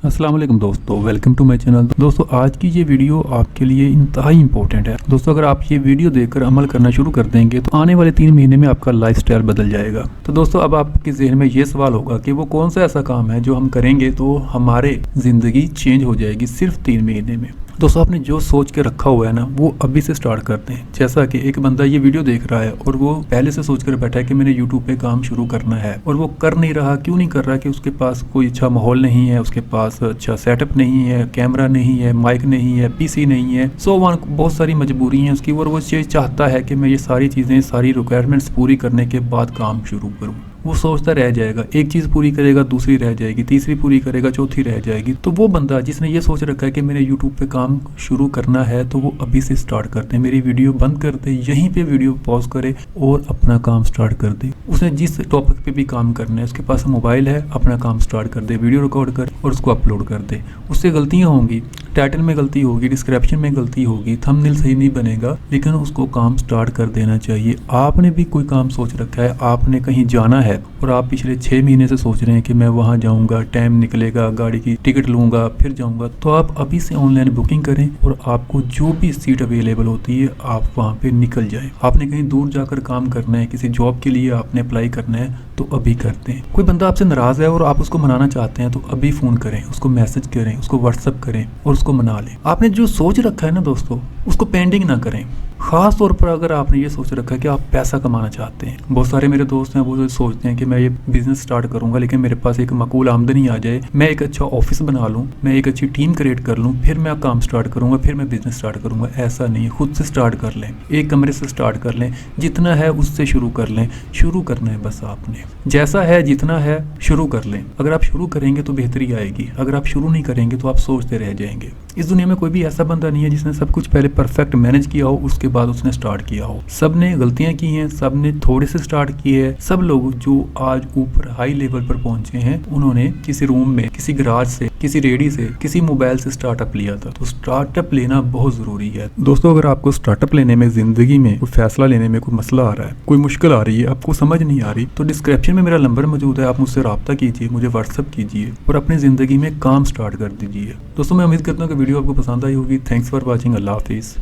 अस्सलाम वालेकुम दोस्तों, वेलकम टू माय चैनल। दोस्तों आज की ये वीडियो आपके लिए इंतहाई इंपॉर्टेंट है। दोस्तों अगर आप ये वीडियो देखकर अमल करना शुरू कर देंगे तो आने वाले 3 महीने में आपका लाइफस्टाइल बदल जाएगा। तो दोस्तों अब आपके जहन में ये सवाल होगा कि वो कौन सा ऐसा काम है जो हम करेंगे तो हमारे ज़िंदगी चेंज हो जाएगी सिर्फ 3 महीने में। दोस्तों आपने जो सोच के रखा हुआ है ना, वो अभी से स्टार्ट करते हैं। जैसा कि एक बंदा ये वीडियो देख रहा है और वो पहले से सोच कर बैठा है कि मैंने यूट्यूब पे काम शुरू करना है, और वो कर नहीं रहा। क्यों नहीं कर रहा? कि उसके पास कोई अच्छा माहौल नहीं है, उसके पास अच्छा सेटअप नहीं है, कैमरा नहीं है, माइक नहीं है, पीसी नहीं है, सो वन बहुत सारी मजबूरी हैं उसकी। और वो ये चाहता है कि मैं ये सारी चीज़ें, सारी रिक्वायरमेंट्स पूरी करने के बाद काम शुरू करूँ। वो सोचता रह जाएगा, एक चीज़ पूरी करेगा दूसरी रह जाएगी, तीसरी पूरी करेगा चौथी रह जाएगी। तो वो बंदा जिसने ये सोच रखा है कि मैंने यूट्यूब पे काम शुरू करना है, तो वो अभी से स्टार्ट करते हैं। मेरी वीडियो बंद कर दे, यहीं पे वीडियो पॉज करे और अपना काम स्टार्ट कर दे। उसने जिस टॉपिक पे भी काम करना है, उसके पास मोबाइल है, अपना काम स्टार्ट कर दे, वीडियो रिकॉर्ड कर और उसको अपलोड कर दे। उससे गलतियाँ होंगी, टाइटल में गलती होगी, डिस्क्रिप्शन में गलती होगी, थंबनेल सही नहीं बनेगा, लेकिन उसको काम स्टार्ट कर देना चाहिए। आपने भी कोई काम सोच रखा है, आपने कहीं जाना है और आप पिछले 6 महीने से सोच रहे हैं कि मैं वहाँ जाऊँगा, टाइम निकलेगा, गाड़ी की टिकट लूँगा, फिर जाऊँगा, तो आप अभी से ऑनलाइन बुकिंग करें और आपको जो भी सीट अवेलेबल होती है आप वहाँ पे निकल जाएं। आपने कहीं दूर जाकर काम करना है, किसी जॉब के लिए आपने अप्लाई करना है, तो अभी करते हैं। कोई बंदा आपसे नाराज़ है और आप उसको मनाना चाहते हैं, तो अभी फ़ोन करें, उसको मैसेज करें, उसको व्हाट्सअप करें और उसको मना लें। आपने जो सोच रखा है ना दोस्तों, उसको पेंडिंग ना करें। ख़ास तौर पर अगर आपने ये सोच रखा है कि आप पैसा कमाना चाहते हैं। बहुत सारे मेरे दोस्त हैं, वो सोचते हैं कि मैं ये बिज़नेस स्टार्ट करूंगा, लेकिन मेरे पास एक माकूल आमदनी आ जाए, मैं एक अच्छा ऑफिस बना लूं, मैं एक अच्छी टीम क्रिएट कर लूं, फिर मैं काम स्टार्ट करूंगा, फिर मैं बिज़नेस स्टार्ट करूंगा। ऐसा नहीं है, खुद से स्टार्ट कर लें, एक कमरे से स्टार्ट कर लें, जितना है उससे शुरू कर लें। शुरू करना है बस आपने, जैसा है जितना है शुरू कर लें। अगर आप शुरू करेंगे तो बेहतरी आएगी, अगर आप शुरू नहीं करेंगे तो आप सोचते रह जाएंगे। इस दुनिया में कोई भी ऐसा बंदा नहीं है जिसने सब कुछ पहले परफेक्ट मैनेज किया हो, उसके बाद उसने स्टार्ट किया हो। सब ने गलतियां की हैं, सब ने थोड़े से स्टार्ट किए हैं। सब लोग जो आज ऊपर हाई लेवल पर पहुंचे हैं, उन्होंने किसी रूम में, किसी गराज से, किसी रेडी से, किसी मोबाइल से स्टार्टअप लिया था। तो स्टार्टअप लेना बहुत जरूरी है दोस्तों। अगर आपको स्टार्टअप लेने में, जिंदगी में कोई फैसला लेने में कोई मसला आ रहा है, कोई मुश्किल आ रही है, आपको समझ नहीं आ रही, तो डिस्क्रिप्शन में मेरा नंबर मौजूद है, आप मुझसे रब्ता कीजिए, मुझे व्हाट्सअप कीजिए और अपनी जिंदगी में काम स्टार्ट कर दीजिए। दोस्तों मैं उम्मीद करता हूँ कि वीडियो आपको पसंद आई होगी। Thanks for watching. अल्लाह हाफिज़।